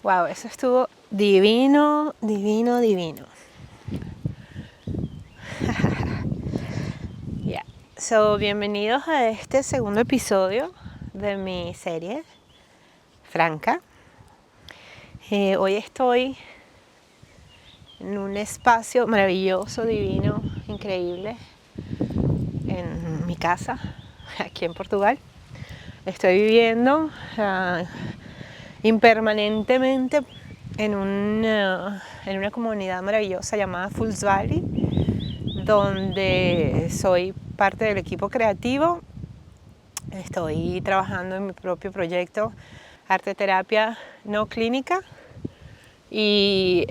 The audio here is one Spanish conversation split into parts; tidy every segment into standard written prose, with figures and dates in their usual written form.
Wow, eso estuvo divino, divino, divino. Yeah. So, bienvenidos a este segundo episodio de mi serie, Franca. Hoy estoy en un espacio maravilloso, divino, increíble, en mi casa, aquí en Portugal. Estoy viviendo impermanentemente en una comunidad maravillosa llamada Fulls Valley, donde soy parte del equipo creativo. Estoy trabajando en mi propio proyecto Arte Terapia No Clínica y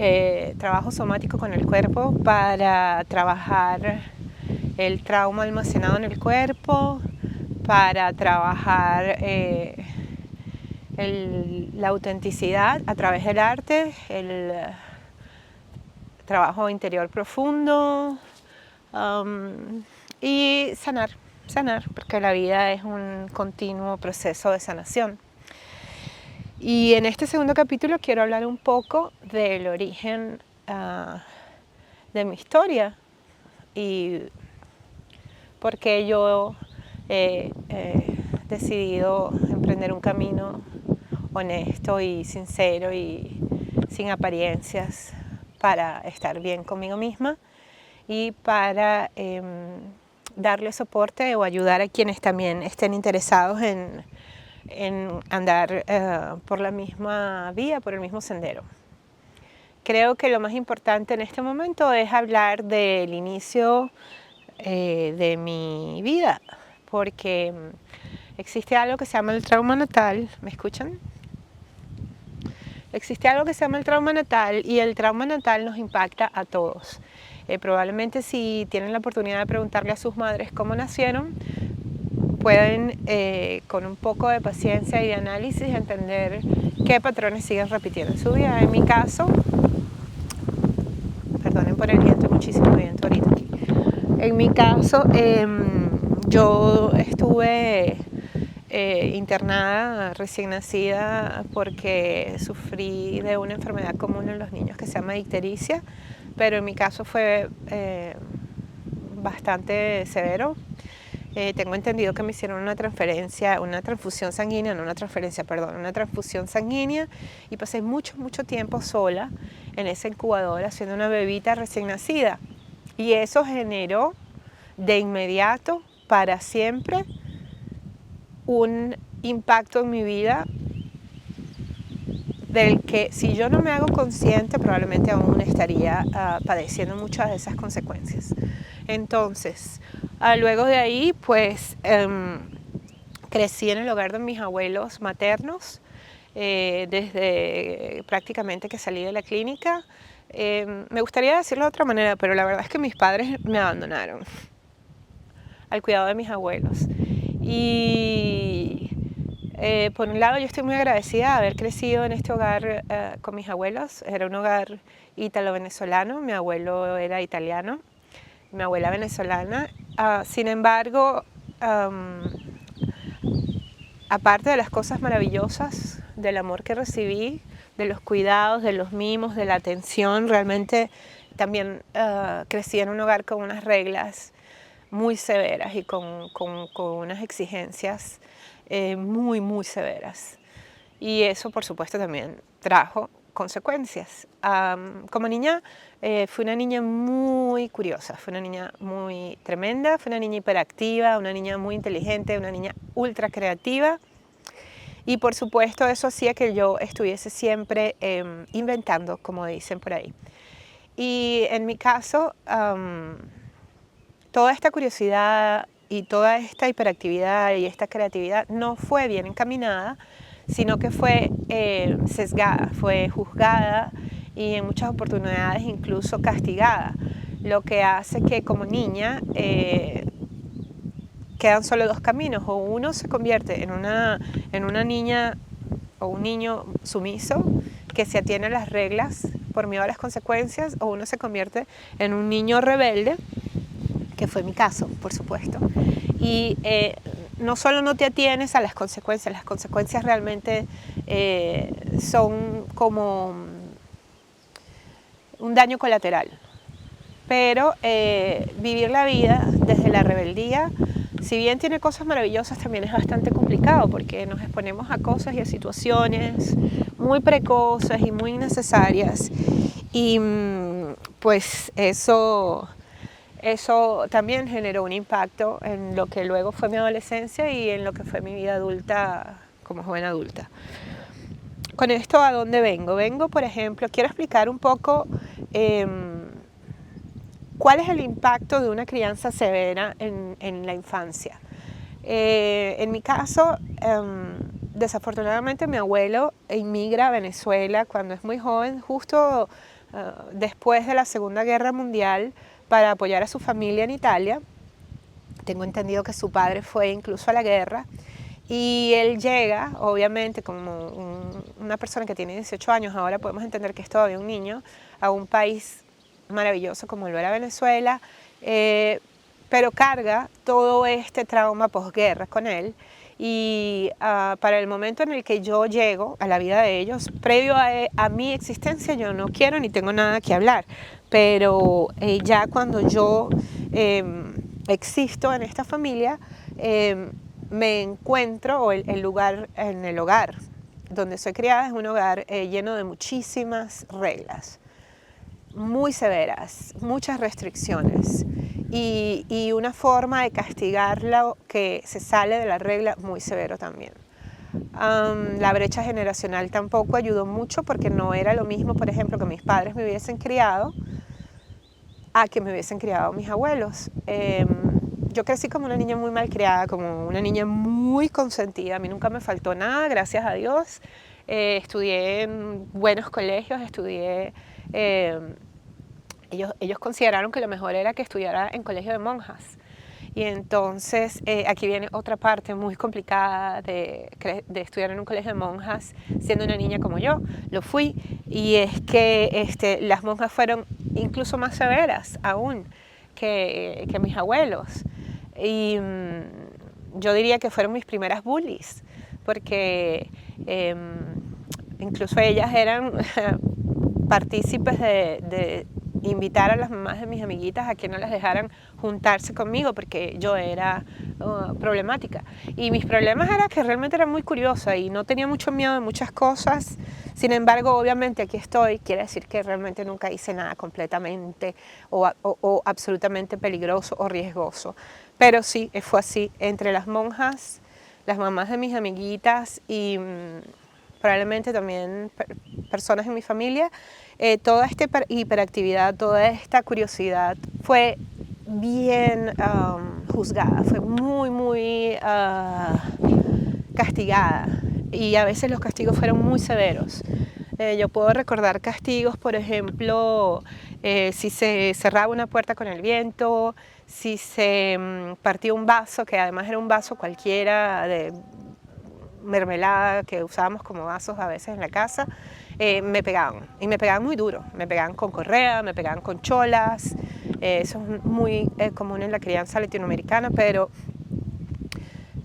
trabajo somático con el cuerpo para trabajar el trauma almacenado en el cuerpo, para trabajar la autenticidad a través del arte, el trabajo interior profundo y sanar, porque la vida es un continuo proceso de sanación. Y en este segundo capítulo quiero hablar un poco del origen de mi historia y por qué yo he decidido emprender un camino honesto y sincero y sin apariencias para estar bien conmigo misma y para darle soporte o ayudar a quienes también estén interesados en andar por la misma vía, por el mismo sendero. Creo que lo más importante en este momento es hablar del inicio de mi vida, porque existe algo que se llama el trauma natal. ¿Me escuchan? Existe algo que se llama el trauma natal y el trauma natal nos impacta a todos. Probablemente si tienen la oportunidad de preguntarle a sus madres cómo nacieron, pueden con un poco de paciencia y de análisis entender qué patrones siguen repitiendo en su vida. En mi caso, perdonen por el viento, muchísimo viento ahorita aquí. En mi caso, yo estuve internada recién nacida porque sufrí de una enfermedad común en los niños que se llama ictericia, pero en mi caso fue bastante severo. Tengo entendido que me hicieron una transfusión sanguínea y pasé mucho tiempo sola en esa incubadora siendo una bebita recién nacida. Y eso generó de inmediato, para siempre, un impacto en mi vida del que si yo no me hago consciente probablemente aún estaría padeciendo muchas de esas consecuencias. Entonces, luego de ahí pues crecí en el hogar de mis abuelos maternos desde prácticamente que salí de la clínica. Me gustaría decirlo de otra manera, pero la verdad es que mis padres me abandonaron al cuidado de mis abuelos. Y por un lado yo estoy muy agradecida de haber crecido en este hogar con mis abuelos. Era un hogar ítalo-venezolano, mi abuelo era italiano, mi abuela venezolana. Sin embargo, aparte de las cosas maravillosas, del amor que recibí, de los cuidados, de los mimos, de la atención, realmente también crecí en un hogar con unas reglas muy severas y con unas exigencias muy severas. Y eso, por supuesto, también trajo consecuencias. Como niña, fui una niña muy curiosa, fui una niña muy tremenda, fui una niña hiperactiva, una niña muy inteligente, una niña ultra creativa. Y por supuesto eso hacía que yo estuviese siempre inventando, como dicen por ahí. Y en mi caso, toda esta curiosidad y toda esta hiperactividad y esta creatividad no fue bien encaminada, sino que fue sesgada, fue juzgada y en muchas oportunidades incluso castigada, lo que hace que como niña quedan solo dos caminos: o uno se convierte en una niña o un niño sumiso que se atiene a las reglas por miedo a las consecuencias, o uno se convierte en un niño rebelde, que fue mi caso, por supuesto. Y no solo no te atienes a las consecuencias realmente son como un daño colateral. Pero vivir la vida desde la rebeldía, si bien tiene cosas maravillosas, también es bastante complicado porque nos exponemos a cosas y a situaciones muy precoces y muy innecesarias. Y pues eso también generó un impacto en lo que luego fue mi adolescencia y en lo que fue mi vida adulta como joven adulta. Con esto, ¿a dónde vengo? Vengo, por ejemplo, quiero explicar un poco cuál es el impacto de una crianza severa en la infancia. En mi caso, desafortunadamente mi abuelo inmigra a Venezuela cuando es muy joven, justo después de la Segunda Guerra Mundial, para apoyar a su familia en Italia. Tengo entendido que su padre fue incluso a la guerra. Y él llega, obviamente, como una persona que tiene 18 años, ahora podemos entender que es todavía un niño, a un país maravilloso como lo era Venezuela, pero carga todo este trauma posguerra con él. Y para el momento en el que yo llego a la vida de ellos, previo a mi existencia, yo no quiero ni tengo nada que hablar, pero ya cuando yo existo en esta familia, me encuentro, o el lugar, en el hogar donde soy criada es un hogar lleno de muchísimas reglas, muy severas, muchas restricciones y una forma de castigarla que se sale de la regla muy severo también. La brecha generacional tampoco ayudó mucho porque no era lo mismo, por ejemplo, que mis padres me hubiesen criado a que me hubiesen criado mis abuelos. Yo crecí como una niña muy mal criada, como una niña muy consentida. A mí nunca me faltó nada, gracias a Dios. Estudié en buenos colegios, ellos consideraron que lo mejor era que estudiara en colegio de monjas. Y entonces aquí viene otra parte muy complicada de estudiar en un colegio de monjas siendo una niña como yo. Lo fui, y es que las monjas fueron incluso más severas aún que mis abuelos. Y yo diría que fueron mis primeras bullies, porque incluso ellas eran partícipes de invitar a las mamás de mis amiguitas a que no las dejaran juntarse conmigo porque yo era problemática. Y mis problemas eran que realmente era muy curiosa y no tenía mucho miedo de muchas cosas. Sin embargo, obviamente aquí estoy, quiere decir que realmente nunca hice nada completamente o absolutamente peligroso o riesgoso. Pero sí, fue así, entre las monjas, las mamás de mis amiguitas y probablemente también personas en mi familia, toda esta hiperactividad, toda esta curiosidad fue bien juzgada, fue muy castigada, y a veces los castigos fueron muy severos. Yo puedo recordar castigos, por ejemplo, si se cerraba una puerta con el viento, si se partía un vaso, que además era un vaso cualquiera de mermelada que usábamos como vasos a veces en la casa, me pegaban, y me pegaban muy duro, me pegaban con correa, me pegaban con cholas. Eso es muy común en la crianza latinoamericana, pero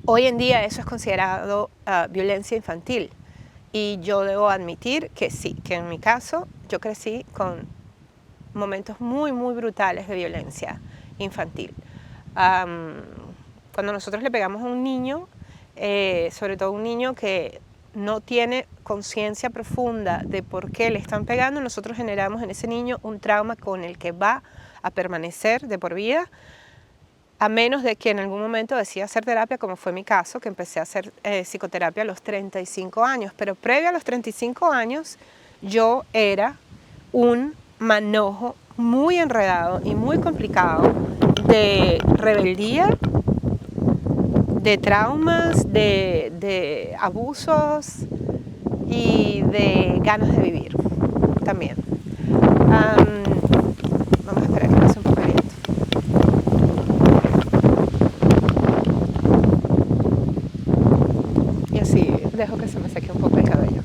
hoy en día eso es considerado violencia infantil, y yo debo admitir que sí, que en mi caso yo crecí con momentos muy brutales de violencia infantil. Cuando nosotros le pegamos a un niño, sobre todo un niño que no tiene conciencia profunda de por qué le están pegando, nosotros generamos en ese niño un trauma con el que va a permanecer de por vida, a menos de que en algún momento decida hacer terapia, como fue mi caso, que empecé a hacer psicoterapia a los 35 años. Pero previo a los 35 años, yo era un manojo muy enredado y muy complicado de rebeldía, de traumas, de abusos y de ganas de vivir también. Vamos a esperar que pase un poco de viento. Y así dejo que se me seque un poco el cabello.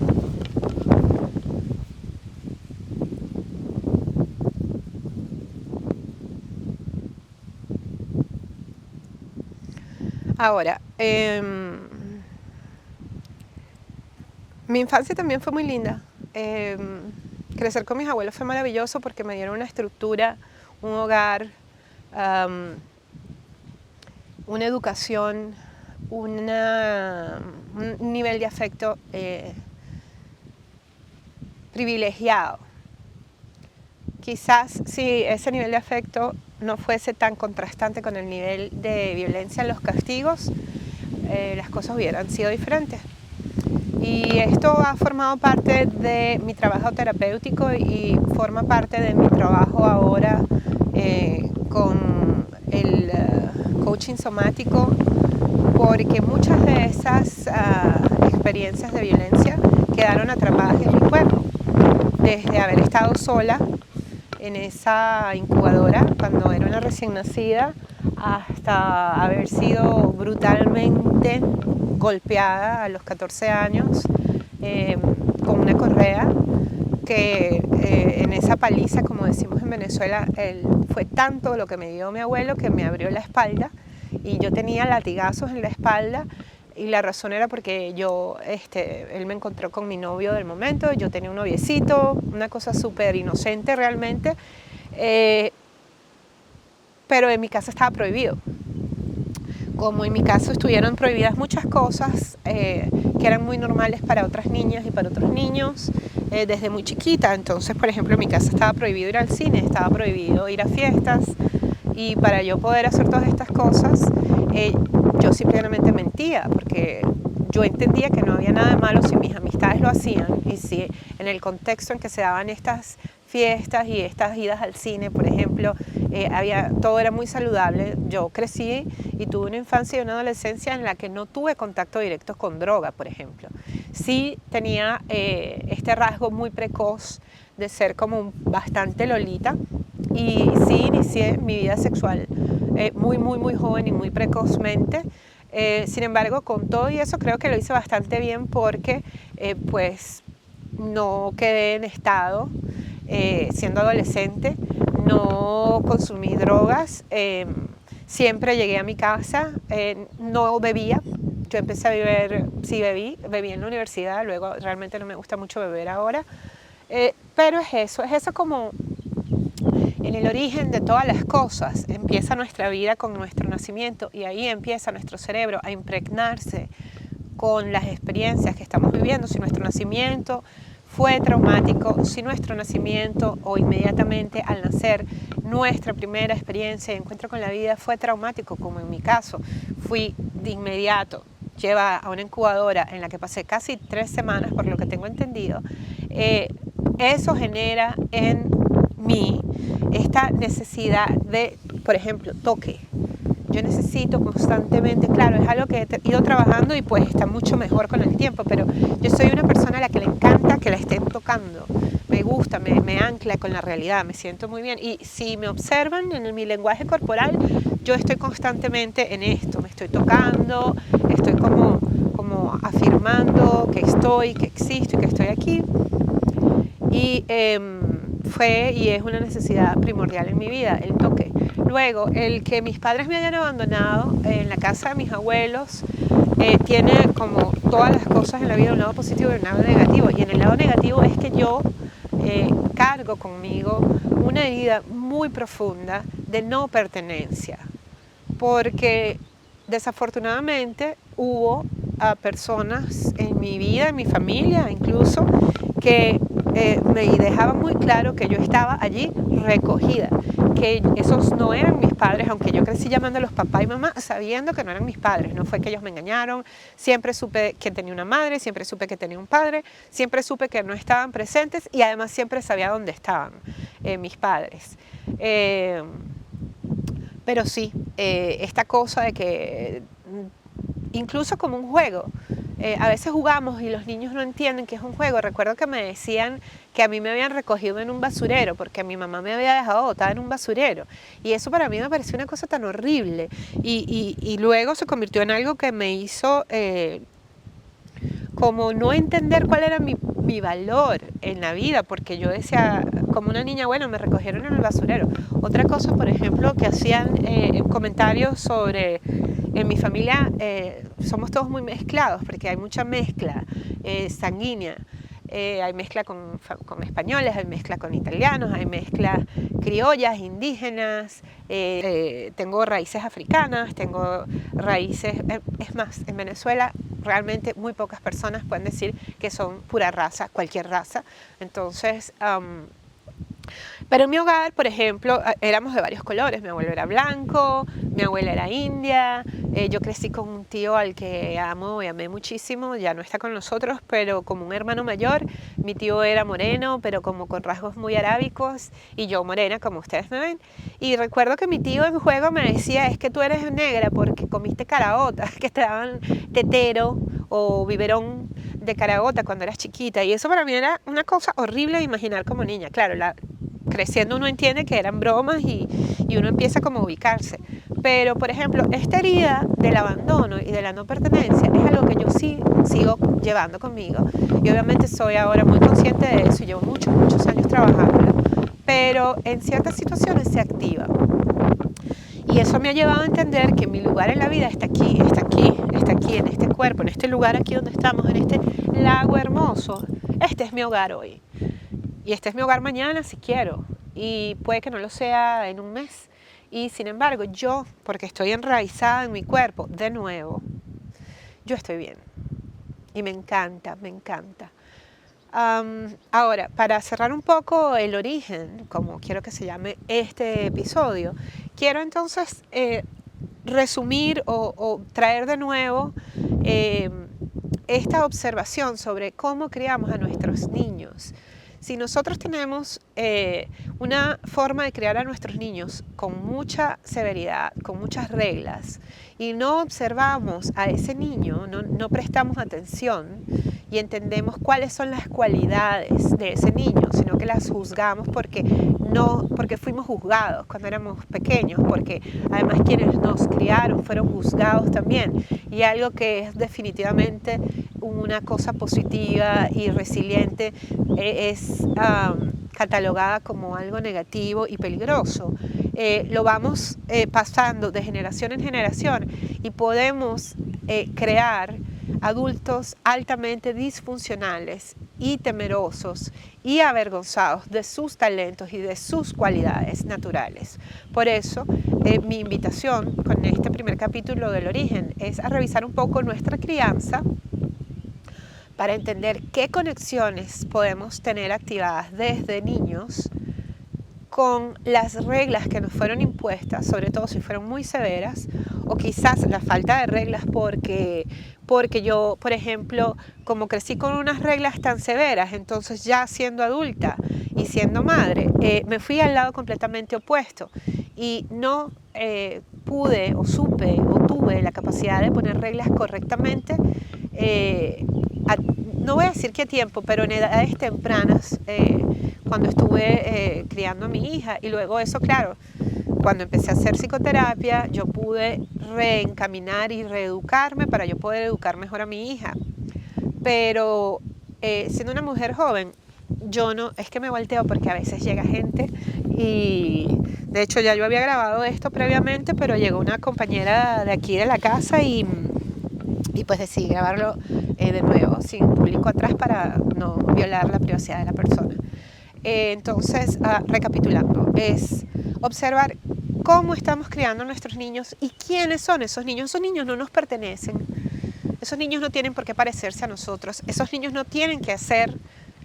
Ahora, Mi infancia también fue muy linda. Crecer con mis abuelos fue maravilloso porque me dieron una estructura, un hogar, una educación, un nivel de afecto privilegiado. Quizás si ese nivel de afecto no fuese tan contrastante con el nivel de violencia en los castigos, las cosas hubieran sido diferentes. Y esto ha formado parte de mi trabajo terapéutico y forma parte de mi trabajo ahora con el coaching somático, porque muchas de esas experiencias de violencia quedaron atrapadas en mi cuerpo. Desde haber estado sola en esa incubadora cuando era una recién nacida, hasta haber sido brutalmente golpeada a los 14 años con una correa, que en esa paliza, como decimos en Venezuela, fue tanto lo que me dio mi abuelo que me abrió la espalda y yo tenía latigazos en la espalda. Y la razón era porque él me encontró con mi novio del momento, yo tenía un noviecito, una cosa súper inocente realmente, pero en mi casa estaba prohibido. Como en mi caso estuvieron prohibidas muchas cosas que eran muy normales para otras niñas y para otros niños desde muy chiquita. Entonces, por ejemplo, en mi casa estaba prohibido ir al cine, estaba prohibido ir a fiestas, y para yo poder hacer todas estas cosas, yo simplemente mentía, porque yo entendía que no había nada de malo si mis amistades lo hacían y si en el contexto en que se daban estas fiestas y estas idas al cine, por ejemplo, todo era muy saludable. Yo crecí y tuve una infancia y una adolescencia en la que no tuve contacto directo con droga, por ejemplo. Sí tenía este rasgo muy precoz de ser como bastante lolita, y sí inicié mi vida sexual muy joven y muy precozmente. Sin embargo, con todo y eso creo que lo hice bastante bien porque pues no quedé en estado siendo adolescente, no consumí drogas, siempre llegué a mi casa, no bebía. Yo empecé a beber, sí bebí en la universidad, luego realmente no me gusta mucho beber ahora, pero es eso como en el origen de todas las cosas. Empieza nuestra vida con nuestro nacimiento y ahí empieza nuestro cerebro a impregnarse con las experiencias que estamos viviendo. Si nuestro nacimiento fue traumático, si nuestro nacimiento o inmediatamente al nacer nuestra primera experiencia de encuentro con la vida fue traumático, como en mi caso, fui de inmediato llevada a una incubadora en la que pasé casi 3 semanas, por lo que tengo entendido, eso genera en mí esta necesidad de, por ejemplo, toque. Yo necesito constantemente, claro, es algo que he ido trabajando y pues está mucho mejor con el tiempo, pero yo soy una persona a la que le encanta que la estén tocando. Me gusta, me ancla con la realidad, me siento muy bien. Y si me observan en mi lenguaje corporal, yo estoy constantemente en esto, me estoy tocando, estoy como afirmando que estoy, que existo y que estoy aquí. Y fue y es una necesidad primordial en mi vida, el toque. Luego, el que mis padres me hayan abandonado en la casa de mis abuelos tiene, como todas las cosas en la vida, un lado positivo y un lado negativo. Y en el lado negativo es que yo cargo conmigo una herida muy profunda de no pertenencia, porque desafortunadamente hubo personas en mi vida, en mi familia incluso, que me dejaban muy claro que yo estaba allí recogida, que esos no eran mis padres, aunque yo crecí llamándolos papá y mamá, sabiendo que no eran mis padres. No fue que ellos me engañaron, siempre supe que tenía una madre, siempre supe que tenía un padre, siempre supe que no estaban presentes y además siempre sabía dónde estaban mis padres. Pero sí, esta cosa de que, incluso como un juego, a veces jugamos y los niños no entienden que es un juego. Recuerdo que me decían que a mí me habían recogido en un basurero porque a mi mamá me había dejado botada en un basurero. Y eso para mí me pareció una cosa tan horrible. Y luego se convirtió en algo que me hizo como no entender cuál era mi valor en la vida, porque yo decía, como una niña, bueno, me recogieron en el basurero. Otra cosa, por ejemplo, que hacían comentarios sobre En mi familia somos todos muy mezclados porque hay mucha mezcla sanguínea. Hay mezcla con españoles, hay mezcla con italianos, hay mezcla criollas, indígenas, tengo raíces africanas, tengo raíces, es más, en Venezuela realmente muy pocas personas pueden decir que son pura raza, cualquier raza. Entonces, pero en mi hogar, por ejemplo, éramos de varios colores. Mi abuelo era blanco, mi abuela era india. Yo crecí con un tío al que amo y amé muchísimo. Ya no está con nosotros, pero como un hermano mayor. Mi tío era moreno, pero como con rasgos muy arábicos. Y yo morena, como ustedes me ven. Y recuerdo que mi tío en juego me decía, es que tú eres negra porque comiste caraotas, que te daban tetero o biberón de caraota cuando eras chiquita. Y eso para mí era una cosa horrible de imaginar como niña. Claro, creciendo uno entiende que eran bromas y uno empieza como a ubicarse. Pero, por ejemplo, esta herida del abandono y de la no pertenencia es algo que yo sí sigo llevando conmigo. Y obviamente soy ahora muy consciente de eso y llevo muchos años trabajando. Pero en ciertas situaciones se activa. Y eso me ha llevado a entender que mi lugar en la vida está aquí, en este cuerpo, en este lugar aquí donde estamos, en este lago hermoso. Este es mi hogar hoy. Y este es mi hogar mañana si quiero. Y puede que no lo sea en un mes. Y sin embargo, yo, porque estoy enraizada en mi cuerpo, de nuevo, yo estoy bien. Y me encanta, me encanta. Ahora, para cerrar un poco el origen, como quiero que se llame este episodio, quiero entonces resumir o traer de nuevo esta observación sobre cómo criamos a nuestros niños. Si nosotros tenemos una forma de criar a nuestros niños con mucha severidad, con muchas reglas, y no observamos a ese niño, no prestamos atención y entendemos cuáles son las cualidades de ese niño, sino que las juzgamos porque fuimos juzgados cuando éramos pequeños, porque además quienes nos criaron fueron juzgados también. Y algo que es definitivamente una cosa positiva y resiliente es catalogada como algo negativo y peligroso. Lo vamos pasando de generación en generación y podemos crear adultos altamente disfuncionales y temerosos y avergonzados de sus talentos y de sus cualidades naturales. Por eso, mi invitación con este primer capítulo del origen es a revisar un poco nuestra crianza para entender qué conexiones podemos tener activadas desde niños con las reglas que nos fueron impuestas, sobre todo si fueron muy severas, o quizás la falta de reglas porque yo, por ejemplo, como crecí con unas reglas tan severas, entonces ya siendo adulta y siendo madre, me fui al lado completamente opuesto y no pude o supe o tuve la capacidad de poner reglas correctamente, no voy a decir qué tiempo, pero en edades tempranas, cuando estuve criando a mi hija. Y luego eso, claro, cuando empecé a hacer psicoterapia, yo pude reencaminar y reeducarme para yo poder educar mejor a mi hija. Pero siendo una mujer joven, yo no, es que me volteo porque a veces llega gente y de hecho ya yo había grabado esto previamente, pero llegó una compañera de aquí de la casa y pues decidí grabarlo de nuevo, sin público atrás para no violar la privacidad de la persona. Entonces, recapitulando, es observar cómo estamos criando a nuestros niños y quiénes son esos niños. Esos niños no nos pertenecen, esos niños no tienen por qué parecerse a nosotros, esos niños no tienen que hacer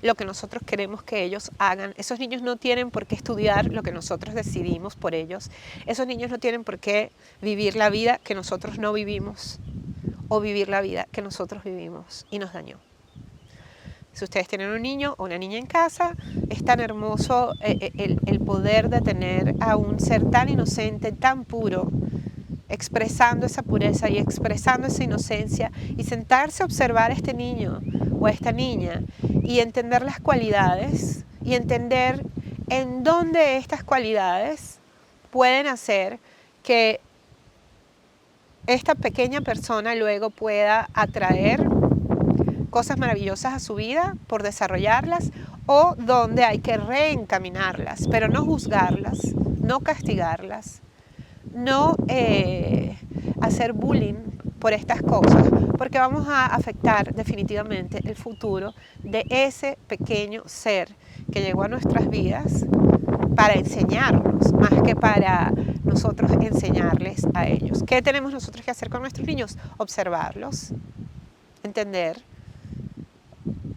lo que nosotros queremos que ellos hagan, esos niños no tienen por qué estudiar lo que nosotros decidimos por ellos, esos niños no tienen por qué vivir la vida que nosotros no vivimos o vivir la vida que nosotros vivimos y nos dañó. Si ustedes tienen un niño o una niña en casa, es tan hermoso el poder de tener a un ser tan inocente, tan puro, expresando esa pureza y expresando esa inocencia y sentarse a observar a este niño o a esta niña y entender las cualidades y entender en dónde estas cualidades pueden hacer que esta pequeña persona luego pueda atraer cosas maravillosas a su vida por desarrollarlas o donde hay que reencaminarlas, pero no juzgarlas, no castigarlas, no hacer bullying por estas cosas, porque vamos a afectar definitivamente el futuro de ese pequeño ser que llegó a nuestras vidas para enseñarnos, más que para nosotros enseñarles a ellos. ¿Qué tenemos nosotros que hacer con nuestros niños? Observarlos, entender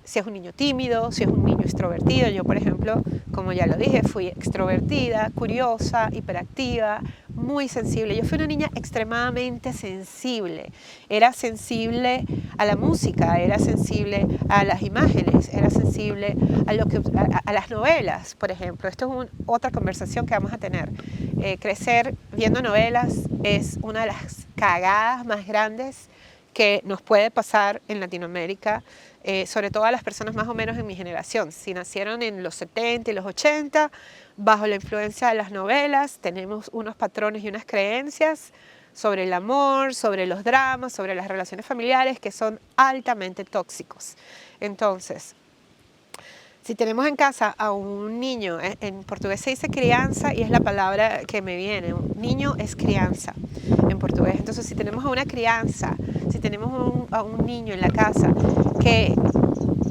si es un niño tímido, si es un niño extrovertido. Yo, por ejemplo, como ya lo dije, fui extrovertida, curiosa, hiperactiva, muy sensible. Yo fui una niña extremadamente sensible. Era sensible a la música, era sensible a las imágenes, era sensible a las novelas, por ejemplo. Esto es otra conversación que vamos a tener. Crecer viendo novelas es una de las cagadas más grandes que nos puede pasar en Latinoamérica, sobre todo a las personas más o menos en mi generación. Si nacieron en los 70 y los 80, bajo la influencia de las novelas, tenemos unos patrones y unas creencias sobre el amor, sobre los dramas, sobre las relaciones familiares que son altamente tóxicos. Entonces, si tenemos en casa a un niño, en portugués se dice crianza y es la palabra que me viene, un niño es crianza en portugués. Entonces, si tenemos a una crianza, si tenemos a un niño en la casa que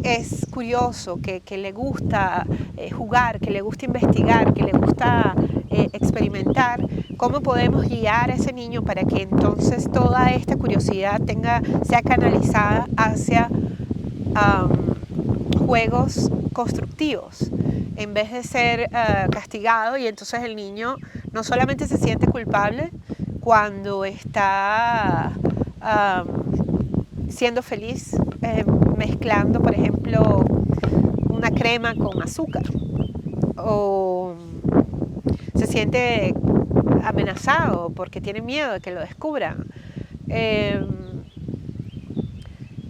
es curioso, que le gusta jugar, que le gusta investigar, que le gusta experimentar, ¿cómo podemos guiar a ese niño para que entonces toda esta curiosidad sea canalizada hacia juegos constructivos, en vez de ser castigado? Y entonces el niño no solamente se siente culpable cuando está siendo feliz mezclando, por ejemplo, una crema con azúcar, o se siente amenazado porque tiene miedo de que lo descubran.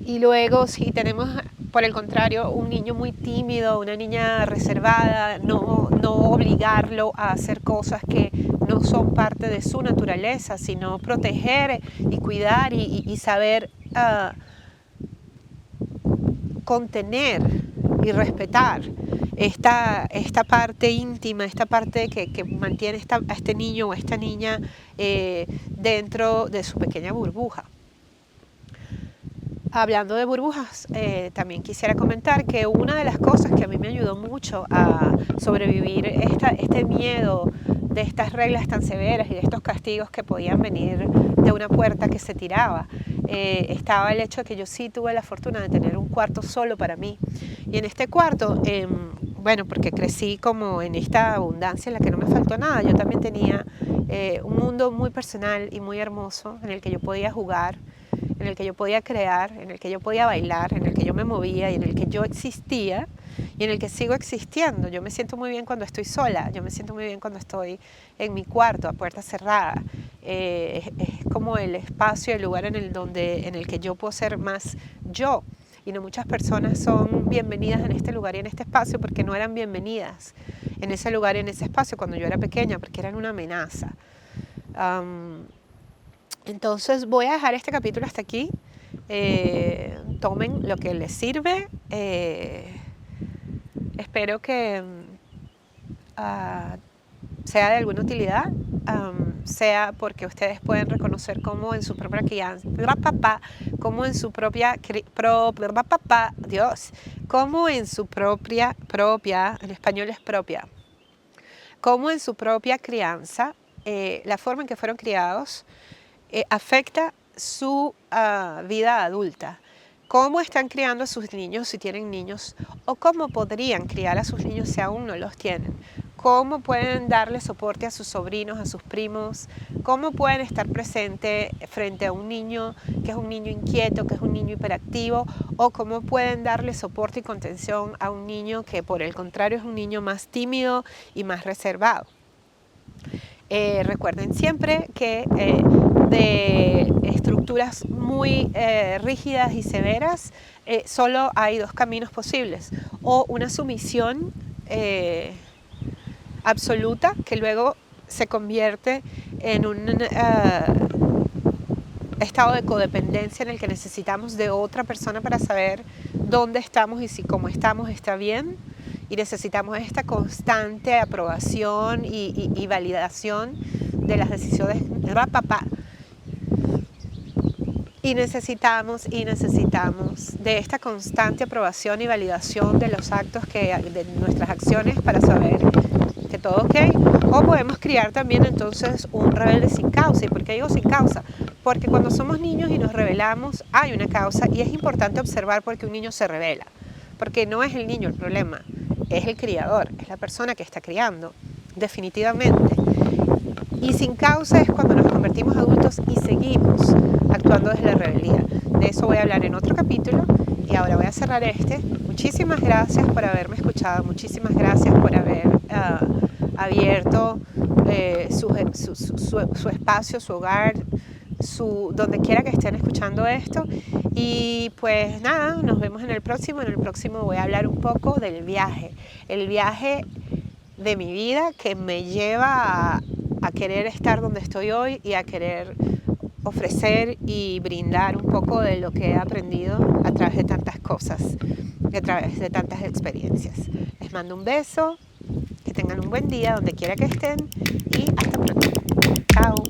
Y luego, si tenemos, por el contrario, un niño muy tímido, una niña reservada, no obligarlo a hacer cosas que no son parte de su naturaleza, sino proteger y cuidar y saber contener y respetar esta parte íntima, esta parte que mantiene a este niño o a esta niña dentro de su pequeña burbuja. Hablando de burbujas, también quisiera comentar que una de las cosas que a mí me ayudó mucho a sobrevivir este miedo de estas reglas tan severas y de estos castigos que podían venir de una puerta que se tiraba, estaba el hecho de que yo sí tuve la fortuna de tener un cuarto solo para mí. Y en este cuarto, bueno, porque crecí como en esta abundancia en la que no me faltó nada, yo también tenía un mundo muy personal y muy hermoso en el que yo podía jugar, en el que yo podía crear, en el que yo podía bailar, en el que yo me movía y en el que yo existía y en el que sigo existiendo. Yo me siento muy bien cuando estoy sola, yo me siento muy bien cuando estoy en mi cuarto a puerta cerrada. Es como el espacio, el lugar en el que yo puedo ser más yo. Y no muchas personas son bienvenidas en este lugar y en este espacio porque no eran bienvenidas en ese lugar y en ese espacio cuando yo era pequeña, porque eran una amenaza. Entonces voy a dejar este capítulo hasta aquí. Tomen lo que les sirve. Espero que sea de alguna utilidad, sea porque ustedes pueden reconocer cómo en su propia crianza, cómo en su propia, cómo en su propia, en español es propia, cómo en su propia crianza, la forma en que fueron criados, afecta su vida adulta. ¿Cómo están criando a sus niños si tienen niños? ¿O cómo podrían criar a sus niños si aún no los tienen? ¿Cómo pueden darle soporte a sus sobrinos, a sus primos? ¿Cómo pueden estar presentes frente a un niño que es un niño inquieto, que es un niño hiperactivo? ¿O cómo pueden darle soporte y contención a un niño que por el contrario es un niño más tímido y más reservado? Recuerden siempre que de estructuras muy rígidas y severas, solo hay dos caminos posibles: o una sumisión absoluta que luego se convierte en un estado de codependencia en el que necesitamos de otra persona para saber dónde estamos y si como estamos está bien, y necesitamos esta constante aprobación y validación de las decisiones de papá. Y necesitamos de esta constante aprobación y validación de los actos, de nuestras acciones, para saber que todo ok. O podemos criar también entonces un rebelde sin causa. ¿Y por qué digo sin causa? Porque cuando somos niños y nos rebelamos hay una causa, y es importante observar por qué un niño se rebela. Porque no es el niño el problema, es el criador, es la persona que está criando, definitivamente. Y sin causa es cuando nos convertimos adultos y seguimos actuando desde la rebeldía. De eso voy a hablar en otro capítulo, y ahora voy a cerrar este. Muchísimas gracias por haberme escuchado, muchísimas gracias por haber abierto su espacio, su hogar, donde quiera que estén escuchando esto. Y pues nada, nos vemos en el próximo. En el próximo voy a hablar un poco del viaje, el viaje de mi vida que me lleva a querer estar donde estoy hoy y a querer ofrecer y brindar un poco de lo que he aprendido a través de tantas cosas, a través de tantas experiencias. Les mando un beso, que tengan un buen día donde quiera que estén, y hasta pronto. Chao.